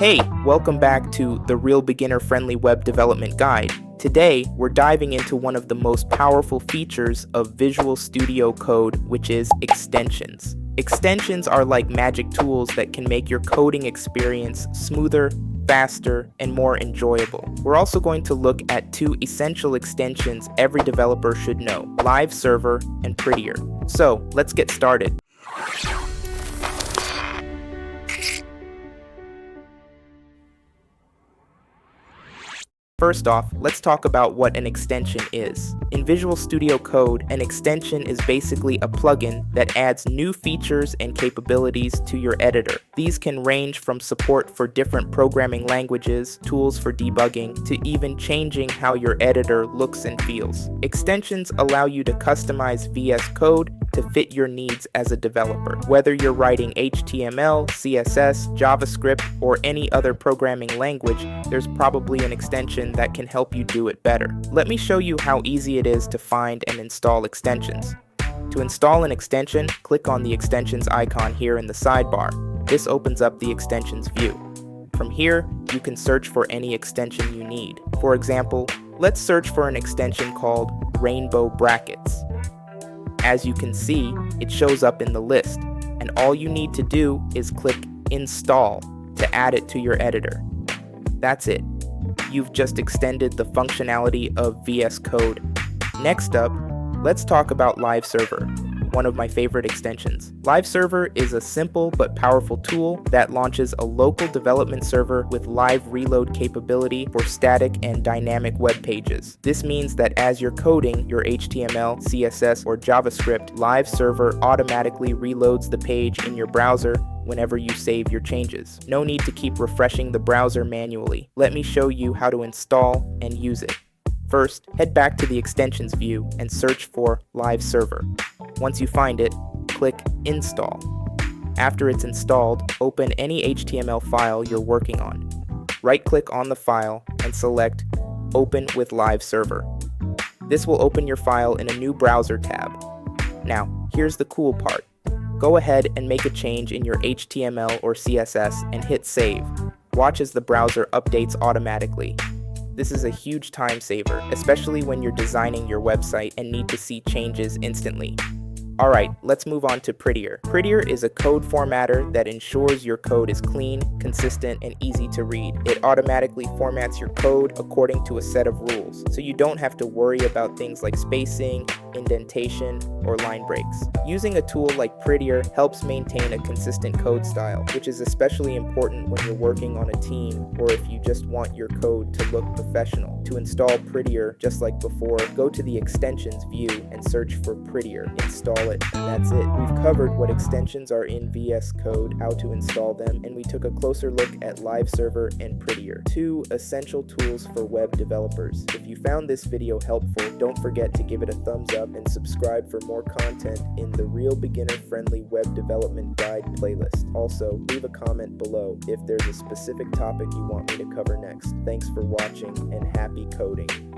Hey, welcome back to the Real Beginner Friendly Web Development Guide. Today, we're diving into one of the most powerful features of Visual Studio Code, which is extensions. Extensions are like magic tools that can make your coding experience smoother, faster, and more enjoyable. We're also going to look at two essential extensions every developer should know: Live Server and Prettier. So, let's get started. First off, let's talk about what an extension is. In Visual Studio Code, an extension is basically a plugin that adds new features and capabilities to your editor. These can range from support for different programming languages, tools for debugging, to even changing how your editor looks and feels. Extensions allow you to customize VS Code to fit your needs as a developer. Whether you're writing HTML, CSS, JavaScript, or any other programming language, there's probably an extension that can help you do it better. Let me show you how easy it is to find and install extensions. To install an extension, click on the extensions icon here in the sidebar. This opens up the extensions view. From here, you can search for any extension you need. For example, let's search for an extension called Rainbow Brackets. As you can see, it shows up in the list, and all you need to do is click Install to add it to your editor. That's it. You've just extended the functionality of VS Code. Next up, let's talk about Live Server, one of my favorite extensions. Live Server is a simple but powerful tool that launches a local development server with live reload capability for static and dynamic web pages. This means that as you're coding your HTML, CSS, or JavaScript, Live Server automatically reloads the page in your browser whenever you save your changes. No need to keep refreshing the browser manually. Let me show you how to install and use it. First, head back to the extensions view and search for Live Server. Once you find it, click Install. After it's installed, open any HTML file you're working on. Right-click on the file and select Open with Live Server. This will open your file in a new browser tab. Now, here's the cool part. Go ahead and make a change in your HTML or CSS and hit Save. Watch as the browser updates automatically. This is a huge time saver, especially when you're designing your website and need to see changes instantly. Alright, let's move on to Prettier. Prettier is a code formatter that ensures your code is clean, consistent, and easy to read. It automatically formats your code according to a set of rules, so you don't have to worry about things like spacing, indentation, or line breaks. Using a tool like Prettier helps maintain a consistent code style, which is especially important when you're working on a team or if you just want your code to look professional. To install Prettier, just like before, go to the extensions view and search for Prettier. Install it, and that's it. We've covered what extensions are in VS Code, how to install them, and we took a closer look at Live Server and Prettier, two essential tools for web developers. If you found this video helpful, don't forget to give it a thumbs up and subscribe for more content in the Real Beginner Friendly Web Development Guide playlist. Also, leave a comment below if there's a specific topic you want me to cover next. Thanks for watching, and happy coding.